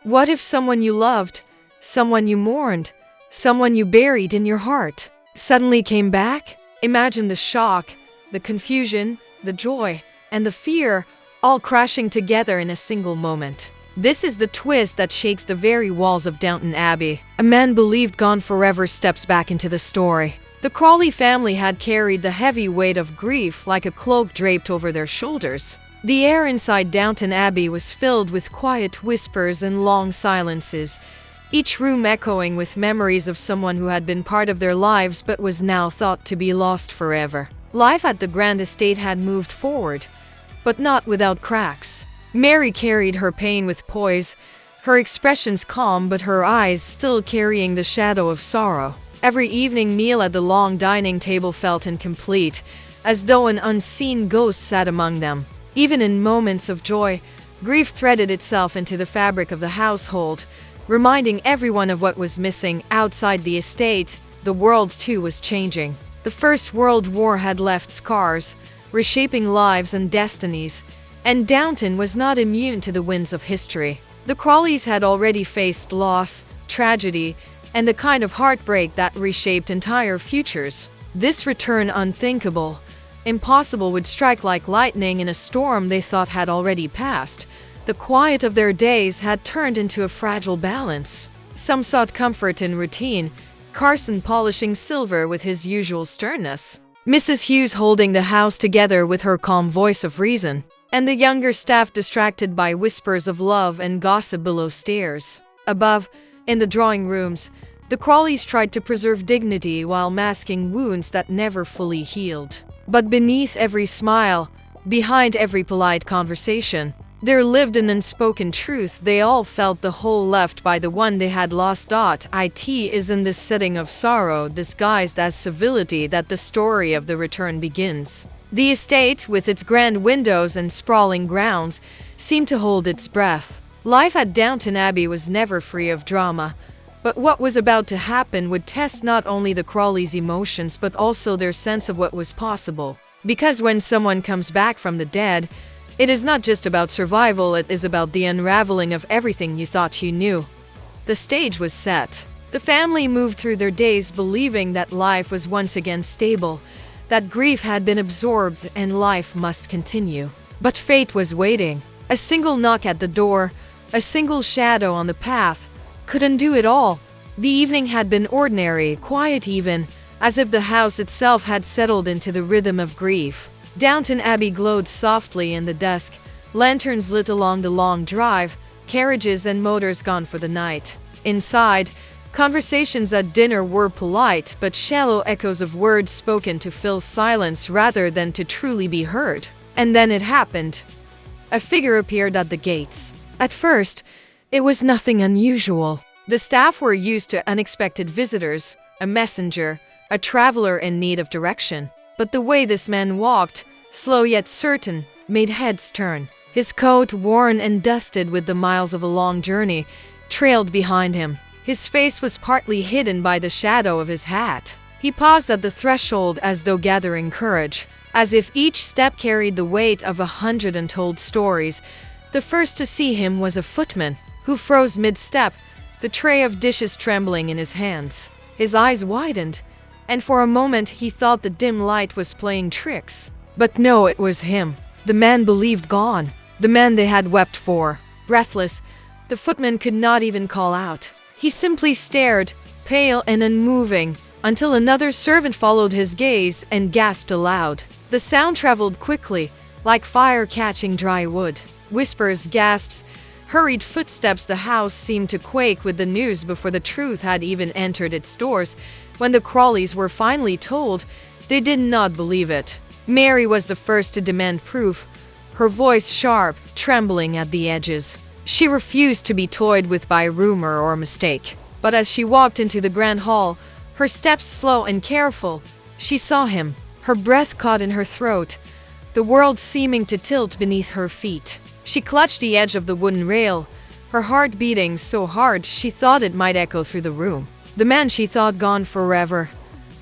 What if someone you loved, someone you mourned, someone you buried in your heart, suddenly came back? Imagine the shock, the confusion, the joy, and the fear all crashing together in a single moment. This is the twist that shakes the very walls of Downton Abbey. A man believed gone forever steps back into the story. The Crawley family had carried the heavy weight of grief like a cloak draped over their shoulders. The air inside Downton Abbey was filled with quiet whispers and long silences, each room echoing with memories of someone who had been part of their lives but was now thought to be lost forever. Life at the grand estate had moved forward, but not without cracks. Mary carried her pain with poise, her expressions calm but her eyes still carrying the shadow of sorrow. Every evening meal at the long dining table felt incomplete, as though an unseen ghost sat among them. Even in moments of joy, grief threaded itself into the fabric of the household, reminding everyone of what was missing. Outside the estate, the world too was changing. The First World War had left scars, reshaping lives and destinies, and Downton was not immune to the winds of history. The Crawleys had already faced loss, tragedy, and the kind of heartbreak that reshaped entire futures. This return, unthinkable, impossible, would strike like lightning in a storm they thought had already passed. The quiet of their days had turned into a fragile balance. Some sought comfort in routine, Carson polishing silver with his usual sternness, Mrs. Hughes holding the house together with her calm voice of reason, and the younger staff distracted by whispers of love and gossip below stairs. Above, in the drawing rooms, the Crawleys tried to preserve dignity while masking wounds that never fully healed. But beneath every smile, behind every polite conversation, there lived an unspoken truth. They all felt the hole left by the one they had lost. It is in this setting of sorrow disguised as civility that the story of the return begins. The estate, with its grand windows and sprawling grounds, seemed to hold its breath. Life at Downton Abbey was never free of drama, but what was about to happen would test not only the Crawleys' emotions but also their sense of what was possible. Because when someone comes back from the dead, it is not just about survival, it is about the unraveling of everything you thought you knew. The stage was set. The family moved through their days believing that life was once again stable, that grief had been absorbed and life must continue. But fate was waiting. A single knock at the door, a single shadow on the path, could undo it all. The evening had been ordinary, quiet even, as if the house itself had settled into the rhythm of grief. Downton Abbey glowed softly in the dusk, lanterns lit along the long drive, carriages and motors gone for the night. Inside, conversations at dinner were polite but shallow echoes of words spoken to fill silence rather than to truly be heard. And then it happened. A figure appeared at the gates. At first, it was nothing unusual. The staff were used to unexpected visitors, a messenger, a traveler in need of direction. But the way this man walked, slow yet certain, made heads turn. His coat, worn and dusted with the miles of a long journey, trailed behind him. His face was partly hidden by the shadow of his hat. He paused at the threshold as though gathering courage, as if each step carried the weight of 100 untold stories. The first to see him was a footman, who froze mid-step, the tray of dishes trembling in his hands. His eyes widened, and for a moment he thought the dim light was playing tricks. But no, it was him. The man believed gone. The man they had wept for. Breathless, the footman could not even call out. He simply stared, pale and unmoving, until another servant followed his gaze and gasped aloud. The sound traveled quickly, like fire catching dry wood. Whispers, gasps, hurried footsteps. The house seemed to quake with the news before the truth had even entered its doors. When the Crawleys were finally told, they did not believe it. Mary was the first to demand proof, her voice sharp, trembling at the edges. She refused to be toyed with by rumor or mistake. But as she walked into the grand hall, her steps slow and careful, she saw him, her breath caught in her throat, the world seeming to tilt beneath her feet. She clutched the edge of the wooden rail, her heart beating so hard she thought it might echo through the room. The man she thought gone forever,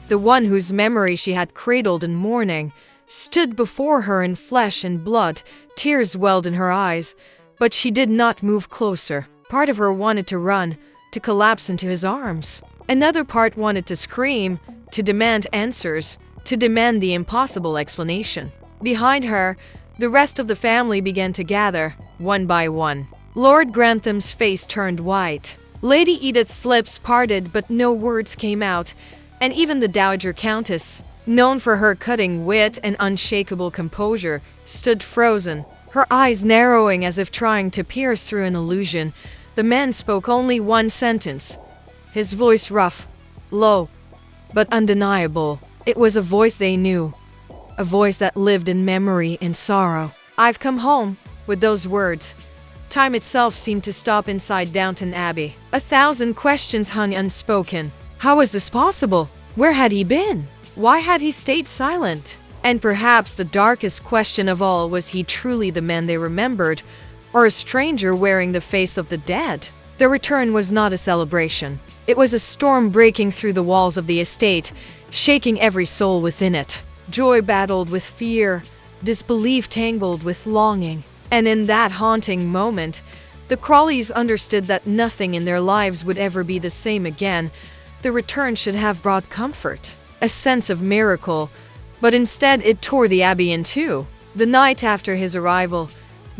the one whose memory she had cradled in mourning, stood before her in flesh and blood. Tears welled in her eyes, but she did not move closer. Part of her wanted to run, to collapse into his arms. Another part wanted to scream, to demand answers, to demand the impossible explanation. Behind her, the rest of the family began to gather, one by one. Lord Grantham's face turned white. Lady Edith's lips parted, but no words came out, and even the Dowager Countess, known for her cutting wit and unshakable composure, stood frozen, her eyes narrowing as if trying to pierce through an illusion. The man spoke only one sentence, his voice rough, low, but undeniable. It was a voice they knew, a voice that lived in memory and sorrow. "I've come home." With those words, time itself seemed to stop inside Downton Abbey. 1,000 questions hung unspoken. How was this possible? Where had he been? Why had he stayed silent? And perhaps the darkest question of all, was he truly the man they remembered, or a stranger wearing the face of the dead? Their return was not a celebration. It was a storm breaking through the walls of the estate, shaking every soul within it. Joy battled with fear, disbelief tangled with longing. And in that haunting moment, the Crawleys understood that nothing in their lives would ever be the same again. The return should have brought comfort, a sense of miracle, but instead it tore the Abbey in two. The night after his arrival,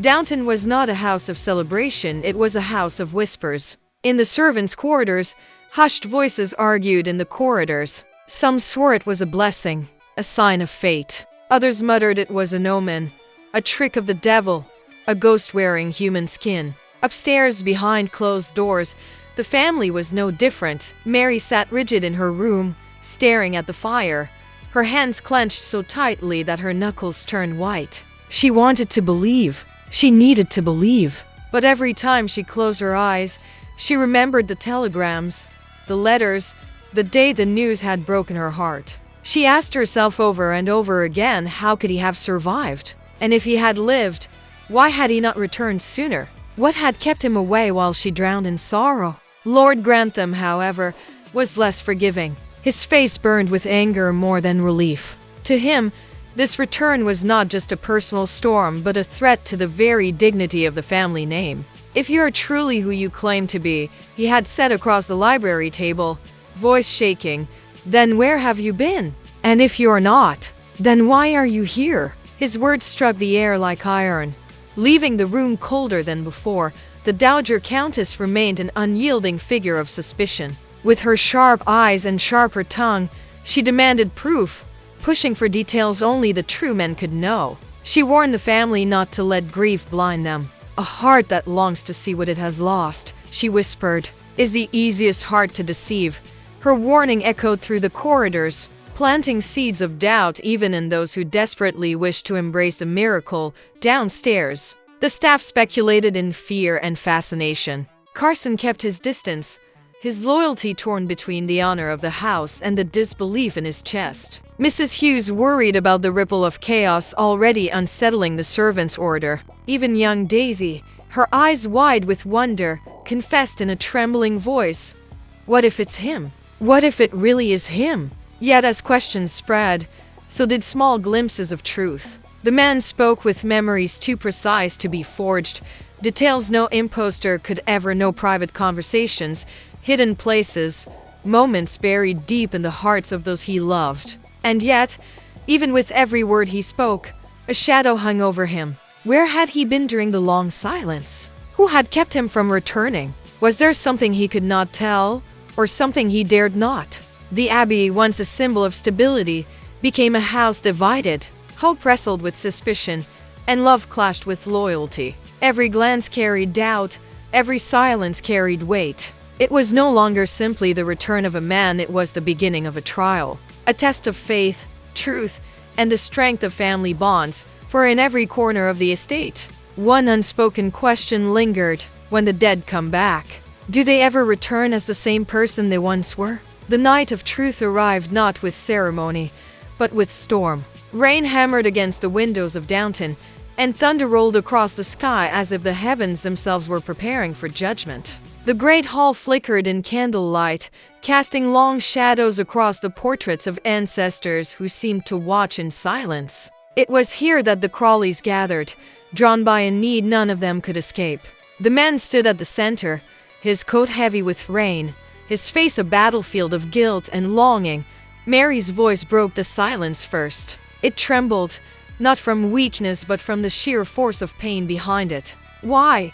Downton was not a house of celebration, it was a house of whispers. In the servants' quarters, hushed voices argued in the corridors. Some swore it was a blessing, a sign of fate. Others muttered it was an omen, a trick of the devil, a ghost wearing human skin. Upstairs, behind closed doors, the family was no different. Mary sat rigid in her room, staring at the fire, her hands clenched so tightly that her knuckles turned white. She wanted to believe. She needed to believe. But every time she closed her eyes, she remembered the telegrams, the letters, the day the news had broken her heart. She asked herself over and over again, how could he have survived? And if he had lived, why had he not returned sooner? What had kept him away while she drowned in sorrow? Lord Grantham, however, was less forgiving. His face burned with anger more than relief. To him, this return was not just a personal storm, but a threat to the very dignity of the family name. "If you are truly who you claim to be," he had said across the library table, voice shaking, "then where have you been? And if you are not, then why are you here?" His words struck the air like iron, leaving the room colder than before. The Dowager Countess remained an unyielding figure of suspicion. With her sharp eyes and sharper tongue, she demanded proof, pushing for details only the true men could know. She warned the family not to let grief blind them. "A heart that longs to see what it has lost," she whispered, "is the easiest heart to deceive." Her warning echoed through the corridors, planting seeds of doubt even in those who desperately wished to embrace a miracle. Downstairs, the staff speculated in fear and fascination. Carson kept his distance, his loyalty torn between the honor of the house and the disbelief in his chest. Mrs. Hughes worried about the ripple of chaos already unsettling the servants' order. Even young Daisy, her eyes wide with wonder, confessed in a trembling voice, "What if it's him? What if it really is him?" Yet as questions spread, so did small glimpses of truth. The man spoke with memories too precise to be forged, details no imposter could ever know, private conversations, hidden places, moments buried deep in the hearts of those he loved. And yet, even with every word he spoke, a shadow hung over him. Where had he been during the long silence? Who had kept him from returning? Was there something he could not tell, or something he dared not? The Abbey, once a symbol of stability, became a house divided. Hope wrestled with suspicion, and love clashed with loyalty. Every glance carried doubt, every silence carried weight. It was no longer simply the return of a man, it was the beginning of a trial. A test of faith, truth, and the strength of family bonds, for in every corner of the estate, one unspoken question lingered: when the dead come back, do they ever return as the same person they once were? The night of truth arrived not with ceremony, but with storm. Rain hammered against the windows of Downton, and thunder rolled across the sky as if the heavens themselves were preparing for judgment. The great hall flickered in candlelight, casting long shadows across the portraits of ancestors who seemed to watch in silence. It was here that the Crawleys gathered, drawn by a need none of them could escape. The man stood at the center, his coat heavy with rain, his face a battlefield of guilt and longing. Mary's voice broke the silence first. It trembled, not from weakness but from the sheer force of pain behind it. "Why?"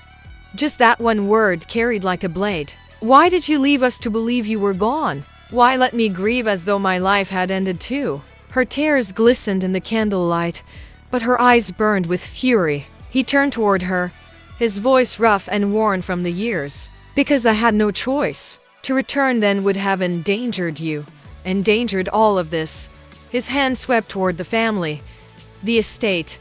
Just that one word carried like a blade. "Why did you leave us to believe you were gone? Why let me grieve as though my life had ended too?" Her tears glistened in the candlelight, but her eyes burned with fury. He turned toward her, his voice rough and worn from the years. "Because I had no choice. To return then would have endangered you, endangered all of this." His hand swept toward the family, the estate,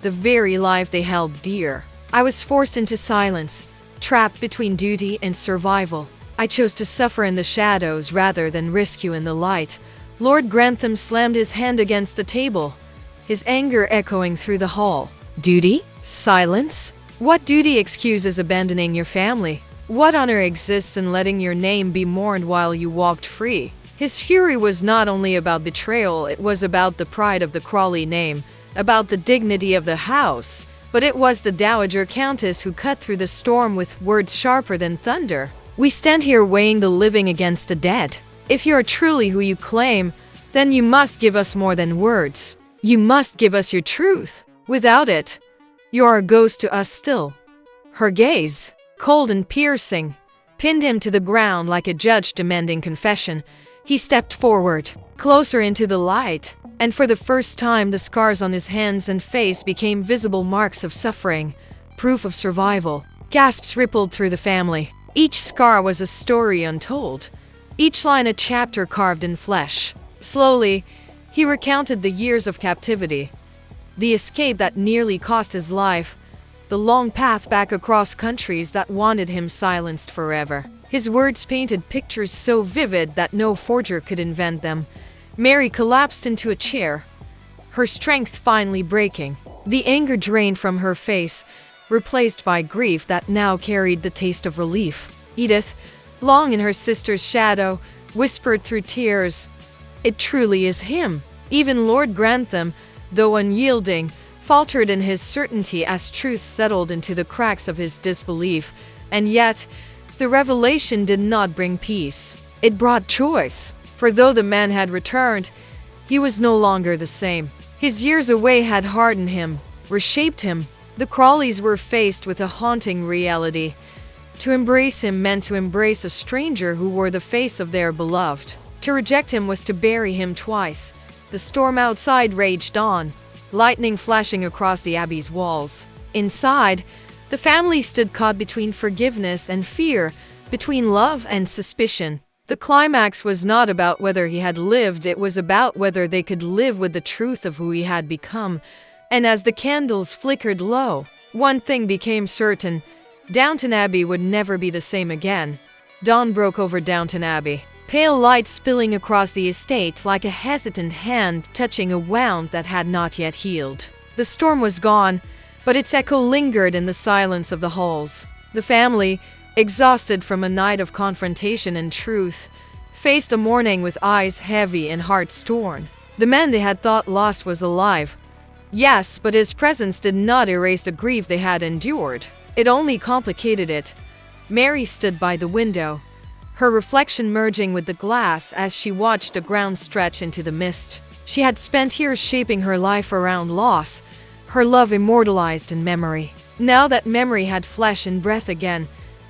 the very life they held dear. "I was forced into silence, trapped between duty and survival. I chose to suffer in the shadows rather than risk you in the light." Lord Grantham slammed his hand against the table, his anger echoing through the hall. "Duty? Silence? What duty excuses abandoning your family? What honor exists in letting your name be mourned while you walked free?" His fury was not only about betrayal, it was about the pride of the Crawley name, about the dignity of the house. But it was the Dowager Countess who cut through the storm with words sharper than thunder. "We stand here weighing the living against the dead. If you are truly who you claim, then you must give us more than words. You must give us your truth. Without it, you are a ghost to us still." Her gaze, cold and piercing, pinned him to the ground like a judge demanding confession. He stepped forward, closer into the light, and for the first time the scars on his hands and face became visible marks of suffering, proof of survival. Gasps rippled through the family. Each scar was a story untold, each line a chapter carved in flesh. Slowly, he recounted the years of captivity, the escape that nearly cost his life, the long path back across countries that wanted him silenced forever. His words painted pictures so vivid that no forger could invent them. Mary collapsed into a chair, her strength finally breaking. The anger drained from her face, replaced by grief that now carried the taste of relief. Edith, long in her sister's shadow, whispered through tears, "It truly is him." Even Lord Grantham, though unyielding, faltered in his certainty as truth settled into the cracks of his disbelief. And yet, the revelation did not bring peace. It brought choice. For though the man had returned, he was no longer the same. His years away had hardened him, reshaped him. The Crawleys were faced with a haunting reality. To embrace him meant to embrace a stranger who wore the face of their beloved. To reject him was to bury him twice. The storm outside raged on, lightning flashing across the abbey's walls. Inside, the family stood caught between forgiveness and fear, between love and suspicion. The climax was not about whether he had lived, it was about whether they could live with the truth of who he had become. And as the candles flickered low, one thing became certain: Downton Abbey would never be the same again. Dawn broke over Downton Abbey, pale light spilling across the estate like a hesitant hand touching a wound that had not yet healed. The storm was gone, but its echo lingered in the silence of the halls. The family, exhausted from a night of confrontation and truth, faced the morning with eyes heavy and hearts torn. The man they had thought lost was alive. Yes, but his presence did not erase the grief they had endured. It only complicated it. Mary stood by the window, her reflection merging with the glass as she watched the ground stretch into the mist. She had spent years shaping her life around loss, her love immortalized in memory. Now that memory had flesh and breath again,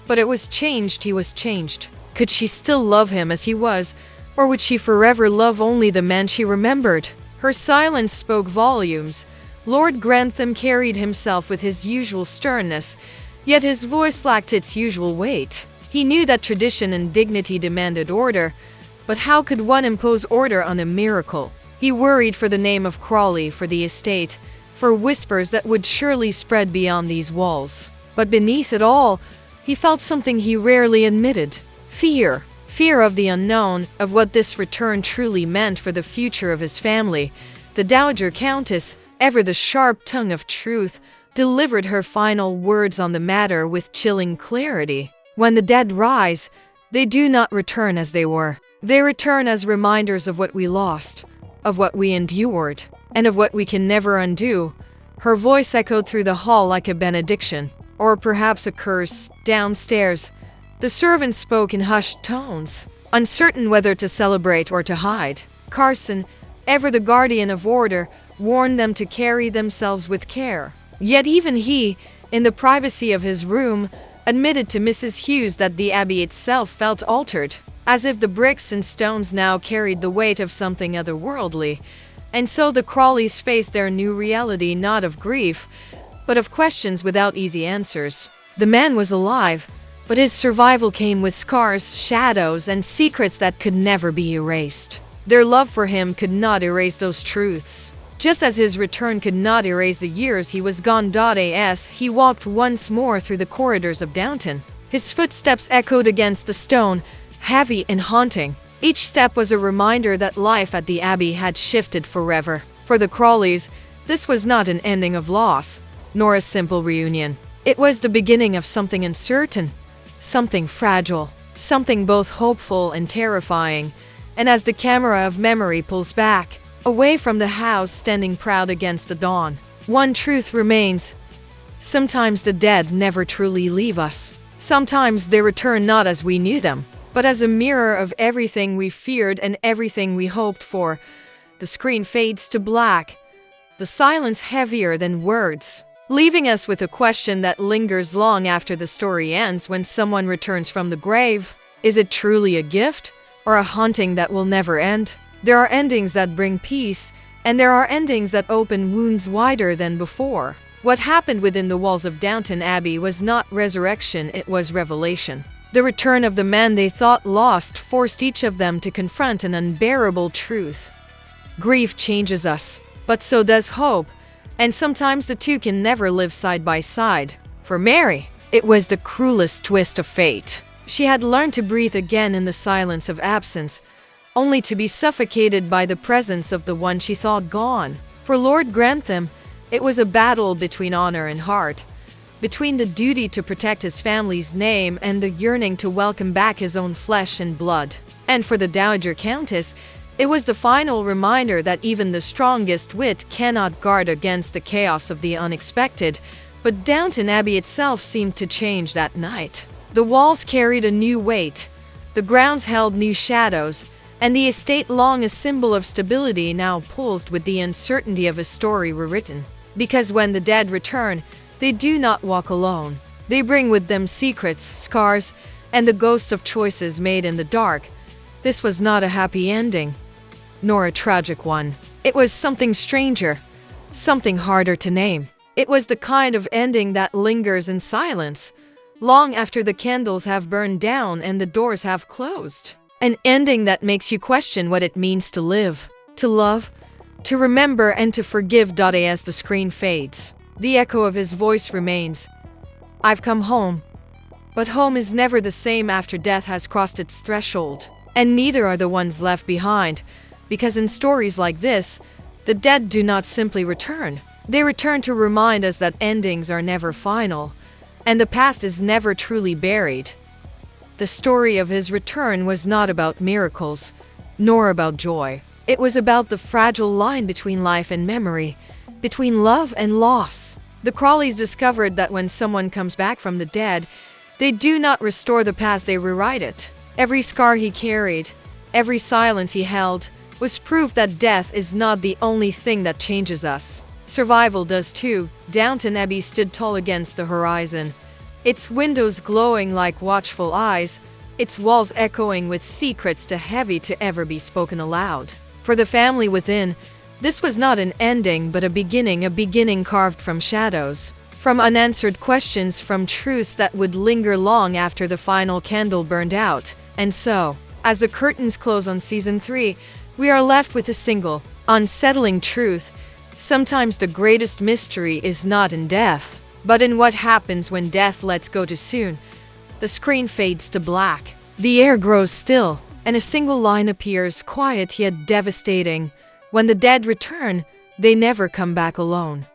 but it was changed, he was changed. Could she still love him as he was, or would she forever love only the man she remembered? Her silence spoke volumes. Lord Grantham carried himself with his usual sternness, yet his voice lacked its usual weight. He knew that tradition and dignity demanded order, but how could one impose order on a miracle? He worried for the name of Crawley, for the estate, for whispers that would surely spread beyond these walls. But beneath it all, he felt something he rarely admitted: fear. Fear of the unknown, of what this return truly meant for the future of his family. The Dowager Countess, ever the sharp tongue of truth, delivered her final words on the matter with chilling clarity. When the dead rise, they do not return as they were. They return as reminders of what we lost, of what we endured, and of what we can never undo. Her voice echoed through the hall like a benediction. or perhaps a curse. Downstairs, the servant spoke in hushed tones, uncertain whether to celebrate or to hide. Carson, ever the guardian of order, warned them to carry themselves with care. Yet even he, in the privacy of his room, admitted to Mrs. Hughes that the Abbey itself felt altered, as if the bricks and stones now carried the weight of something otherworldly. And so the Crawleys faced their new reality not of grief, but of questions without easy answers. The man was alive, but his survival came with scars, shadows, and secrets that could never be erased. Their love for him could not erase those truths, just as his return could not erase the years he was gone. As he walked once more through the corridors of Downton, his footsteps echoed against the stone, heavy and haunting. Each step was a reminder that life at the Abbey had shifted forever. For the Crawleys, this was not an ending of loss, nor a simple reunion. It was the beginning of something uncertain, something fragile, something both hopeful and terrifying. And as the camera of memory pulls back, away from the house standing proud against the dawn, one truth remains. Sometimes the dead never truly leave us. Sometimes they return not as we knew them, but as a mirror of everything we feared and everything we hoped for. The screen fades to black, the silence heavier than words, leaving us with a question that lingers long after the story ends. When someone returns from the grave, is it truly a gift or a haunting that will never end? There are endings that bring peace, and there are endings that open wounds wider than before. What happened within the walls of Downton Abbey was not resurrection, it was revelation. The return of the man they thought lost forced each of them to confront an unbearable truth. Grief changes us, but so does hope, and sometimes the two can never live side by side. For Mary, it was the cruelest twist of fate. She had learned to breathe again in the silence of absence, only to be suffocated by the presence of the one she thought gone. For Lord Grantham, it was a battle between honor and heart, between the duty to protect his family's name and the yearning to welcome back his own flesh and blood. And for the Dowager Countess, it was the final reminder that even the strongest wit cannot guard against the chaos of the unexpected. But Downton Abbey itself seemed to change that night. The walls carried a new weight, the grounds held new shadows, and the estate, long a symbol of stability, now pulsed with the uncertainty of a story rewritten. Because when the dead return, they do not walk alone. They bring with them secrets, scars, and the ghosts of choices made in the dark. This was not a happy ending, nor a tragic one. It was something stranger, something harder to name. It was the kind of ending that lingers in silence, long after the candles have burned down and the doors have closed. An ending that makes you question what it means to live, to love, to remember, and to forgive. As the screen fades, the echo of his voice remains. I've come home. But home is never the same after death has crossed its threshold. And neither are the ones left behind, because in stories like this, the dead do not simply return. They return to remind us that endings are never final, and the past is never truly buried. The story of his return was not about miracles, nor about joy. It was about the fragile line between life and memory, between love and loss. The Crawleys discovered that when someone comes back from the dead, they do not restore the past, they rewrite it. Every scar he carried, every silence he held, was proof that death is not the only thing that changes us. Survival does too. Downton Abbey stood tall against the horizon, its windows glowing like watchful eyes, its walls echoing with secrets too heavy to ever be spoken aloud. For the family within, this was not an ending but a beginning carved from shadows, from unanswered questions, from truths that would linger long after the final candle burned out. And so, as the curtains close on season 3, we are left with a single, unsettling truth. Sometimes the greatest mystery is not in death, but in what happens when death lets go too soon. The screen fades to black, the air grows still, and a single line appears, quiet yet devastating. When the dead return, they never come back alone.